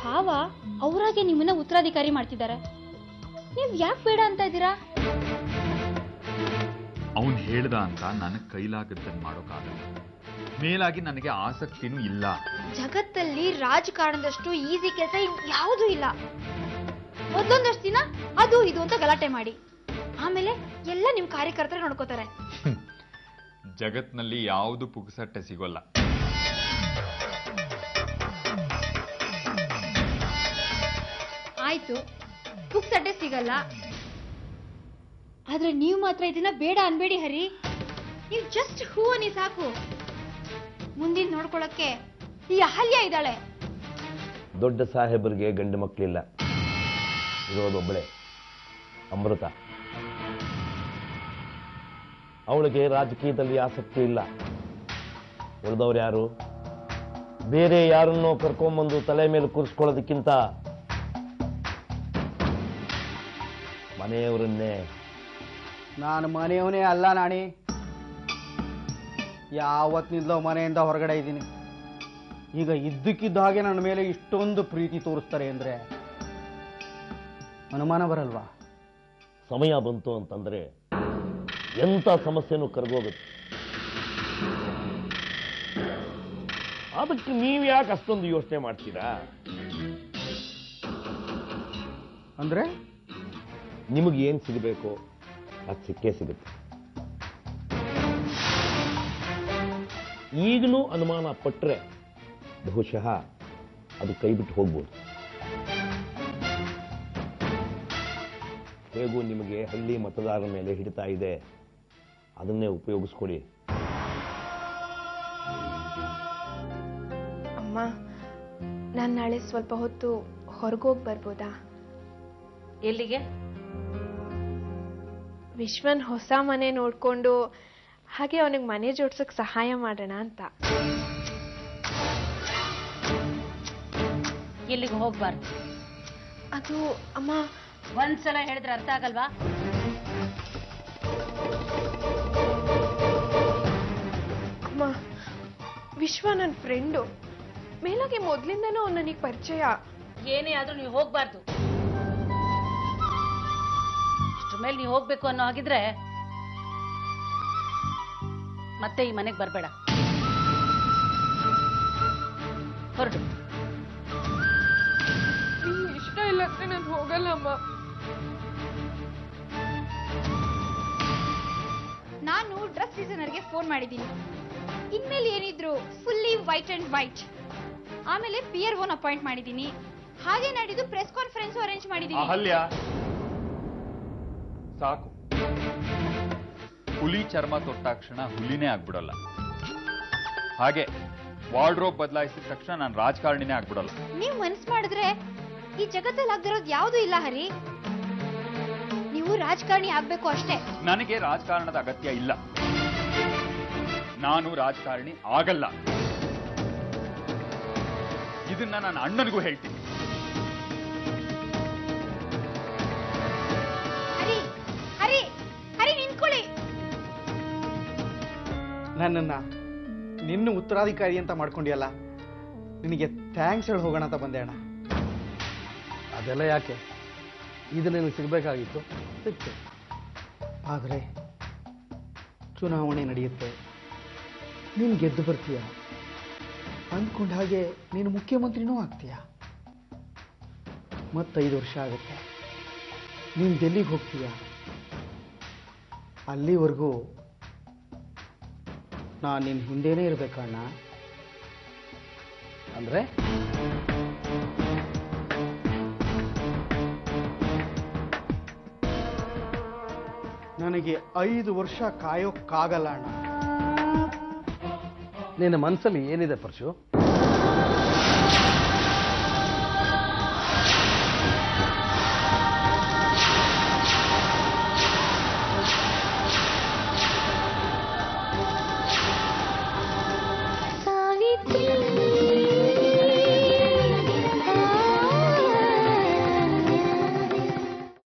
ಭಾವ ಅವರಾಗೆ ನಿಮ್ಮನ್ನ ಉತ್ತರಾಧಿಕಾರಿ ಮಾಡ್ತಿದ್ದಾರೆ. ನೀವ್ ಯಾಕೆ ಬೇಡ ಅಂತ ಇದ್ದೀರಾ? ಅವನ್ ಹೇಳ್ದ ಅಂತ ನನಗೆ ಕೈಲಾಗದ್ದನ್ನು ಮಾಡೋಕ್ಕಾಗಲ್ಲ. ಮೇಲಾಗಿ ನನಗೆ ಆಸಕ್ತಿನೂ ಇಲ್ಲ. ಜಗತ್ತಲ್ಲಿ ರಾಜಕಾರಣದಷ್ಟು ಈಸಿ ಕೆಲಸ ಯಾವುದೂ ಇಲ್ಲ. ಮೊದಲೊಂದಷ್ಟು ದಿನ ಅದು ಇದು ಅಂತ ಗಲಾಟೆ ಮಾಡಿ ಆಮೇಲೆ ಎಲ್ಲ ನಿಮ್ ಕಾರ್ಯಕರ್ತರು ನೋಡ್ಕೋತಾರೆ. ಜಗತ್ನಲ್ಲಿ ಯಾವುದು ಪುಕ್ಸಟ್ಟೆ ಸಿಗೋಲ್ಲ. ಆಯ್ತು, ಪುಕ್ಸಟ್ಟೆ ಸಿಗಲ್ಲ. ಆದ್ರೆ ನೀವು ಮಾತ್ರ ಇದನ್ನ ಬೇಡ ಅನ್ಬೇಡಿ ಹರಿ. ನೀವು ಜಸ್ಟ್ ಹೂ ಅನ್ನಿ ಸಾಕು. ಮುಂದಿನ ನೋಡ್ಕೊಳಕ್ಕೆ ಈ ಅಹಲ್ಯ ಇದ್ದಾಳೆ. ದೊಡ್ಡ ಸಾಹೇಬರಿಗೆ ಗಂಡು ಮಕ್ಕಳಿಲ್ಲ, ಇರೋದೊಬ್ಬಳೆ ಅಮೃತ. ಅವಳಿಗೆ ರಾಜಕೀಯದಲ್ಲಿ ಆಸಕ್ತಿ ಇಲ್ಲ. ಉಳಿದವ್ರು ಯಾರು? ಬೇರೆ ಯಾರನ್ನೋ ಕರ್ಕೊಂಬಂದು ತಲೆ ಮೇಲೆ ಕೂರಿಸ್ಕೊಳ್ಳೋದಕ್ಕಿಂತ ಮನೆಯವರನ್ನೇ. ನಾನು ಮನೆಯವನೇ ಅಲ್ಲ ನಾಣಿ. ಯಾವತ್ತಿನಿಂದಲೋ ಮನೆಯಿಂದ ಹೊರಗಡೆ ಇದ್ದೀನಿ. ಈಗ ಇದ್ದಕ್ಕಿದ್ದ ಹಾಗೆ ನನ್ನ ಮೇಲೆ ಇಷ್ಟೊಂದು ಪ್ರೀತಿ ತೋರಿಸ್ತಾರೆ ಅಂದ್ರೆ ಅನುಮಾನ ಬರಲ್ವಾ? ಸಮಯ ಬಂತು ಅಂತಂದ್ರೆ ಎಂಥ ಸಮಸ್ಯೆನೂ ಕರಗೋಗುತ್ತೆ. ಅದಕ್ಕೆ ನೀವು ಯಾಕೆ ಅಷ್ಟೊಂದು ಯೋಚನೆ ಮಾಡ್ತೀರಾ? ಅಂದ್ರೆ ನಿಮಗೆ ಏನು ಸಿಗಬೇಕು ಅದು ಸಿಕ್ಕೇ ಸಿಗುತ್ತೆ. ಈಗಲೂ ಅನುಮಾನ ಪಟ್ಟರೆ ಬಹುಶಃ ಅದು ಕೈಬಿಟ್ಟು ಹೋಗ್ಬೋದು. ಹೇಗೂ ನಿಮಗೆ ಹಳ್ಳಿ ಮತದಾರರ ಮೇಲೆ ಹಿಡಿತಾ ಇದೆ, ಅದನ್ನೇ ಉಪಯೋಗಿಸ್ಕೊಳ್ಳಿ. ಅಮ್ಮ, ನಾನು ನಾಳೆ ಸ್ವಲ್ಪ ಹೊತ್ತು ಹೊರಗೋಗಿ ಬರ್ಬೋದಾ? ಎಲ್ಲಿಗೆ? ವಿಶ್ವನ್ ಹೊಸ ಮನೆ ನೋಡ್ಕೊಂಡು ಹಾಗೆ ಅವನಿಗೆ ಮನೆ ಜೋಡ್ಸಕ್ ಸಹಾಯ ಮಾಡೋಣ ಅಂತ. ಎಲ್ಲಿಗೆ ಹೋಗ್ಬಾರ್ದು? ಅದು ಅಮ್ಮ, ಒಂದ್ಸಲ ಹೇಳಿದ್ರೆ ಅರ್ಥ ಆಗಲ್ವಾ? ಅಮ್ಮ, ವಿಶ್ವ ನನ್ನ ಫ್ರೆಂಡು. ಮೇಲಾಗಿ ಮೊದ್ಲಿಂದನೂ ಅವ್ನು ನನಗೆ ಪರಿಚಯ. ಏನೇ ಆದ್ರೂ ನೀವು ಹೋಗ್ಬಾರ್ದು. ಇಷ್ಟ್ರ ಮೇಲೆ ನೀವು ಹೋಗ್ಬೇಕು ಅನ್ನೋ ಹಾಗಿದ್ರೆ ಮತ್ತೆ ಈ ಮನೆಗೆ ಬರಬೇಡ. ಹೊರಡು. ನಿಮ್ಗೆ ಇಷ್ಟ ಇಲ್ಲ ಅಂದ್ರೆ ನಾನು ಹೋಗಲ್ಲ ಅಮ್ಮ. ನಾನು ಡ್ರೆಸ್ ಡಿಸೈನರ್ಗೆ ಫೋನ್ ಮಾಡಿದ್ದೀನಿ. ಇನ್ಮೇಲೆ ಏನಿದ್ರು ಫುಲ್ಲಿ ವೈಟ್ ಅಂಡ್ ವೈಟ್. ಆಮೇಲೆ ಪಿಯರ್ ಓನ್ ಅಪಾಯಿಂಟ್ ಮಾಡಿದ್ದೀನಿ. ಹಾಗೆ ನಾಡಿದ್ದು ಪ್ರೆಸ್ ಕಾನ್ಫರೆನ್ಸ್ ಅರೇಂಜ್ ಮಾಡಿದ್ದೀನಿ. ಅಹಲ್ಯ, ಸಾಕು. ಹುಲಿ ಚರ್ಮ ತೊಟ್ಟಾಕ್ಷಣ ಹುಲಿನೇ ಆಗ್ಬಿಡಲ್ಲ. ಹಾಗೆ ವಾರ್ಡ್ರೋಬ್ ಬದಲಾಯಿಸಿದ ತಕ್ಷಣ ನಾನು ರಾಜಕಾರಣಿನೇ ಆಗ್ಬಿಡಲ್ಲ. ನೀವು ಮನಸ್ಸು ಮಾಡಿದ್ರೆ ಈ ಜಗತ್ತಲ್ಲಿ ಆಗದಿರೋದು ಯಾವುದೂ ಇಲ್ಲ ಹರಿ. ನೀವು ರಾಜಕಾರಣಿ ಆಗ್ಬೇಕು ಅಷ್ಟೇ. ನನಗೆ ರಾಜಕಾರಣದ ಅಗತ್ಯ ಇಲ್ಲ. ನಾನು ರಾಜಕಾರಣಿ ಆಗಲ್ಲ. ಇದನ್ನ ನನ್ನ ಅಣ್ಣನಿಗೂ ಹೇಳ್ತೀನಿ. ಹರಿ ಹರಿ ಹರಿ ನಿಂತ್ಕೊಳ್ಳಿ. ನನ್ನನ್ನ ನಿನ್ನ ಉತ್ತರಾಧಿಕಾರಿ ಅಂತ ಮಾಡ್ಕೊಂಡಿಯಲ್ಲ, ನಿನಗೆ ಥ್ಯಾಂಕ್ಸ್ ಹೇಳಿ ಹೋಗೋಣ ಅಂತ ಬಂದೆ ಅಣ್ಣ. ಅದೆಲ್ಲ ಯಾಕೆ? ಇದು ನಿನಗೆ ಸಿಗಬೇಕಾಗಿತ್ತು, ಸಿಕ್ತು. ಆದರೆ ಚುನಾವಣೆ ನಡೆಯುತ್ತೆ, ನೀನು ಗೆದ್ದು ಬರ್ತೀಯ. ಅಂದ್ಕೊಂಡ ಹಾಗೆ ನೀನು ಮುಖ್ಯಮಂತ್ರಿನೂ ಆಗ್ತೀಯ. ಮತ್ತೆ 5 ವರ್ಷ ಆಗುತ್ತೆ. ನೀನು ಡೆಲ್ಲಿಗೆ ಹೋಗ್ತೀಯ. ಅಲ್ಲಿವರೆಗೂ ನಾನು ನಿನ್ನ ಹಿಂದೆನೇ ಇರಬೇಕಣ್ಣ. ಅಂದ್ರೆ ನನಗೆ 5 ವರ್ಷ ಕಾಯೋಕ್ಕಾಗಲ್ಲ ಅಣ್ಣ. ನಿನ್ನ ಮನಸ್ಸಲ್ಲಿ ಏನಿದೆ ಪರಶು?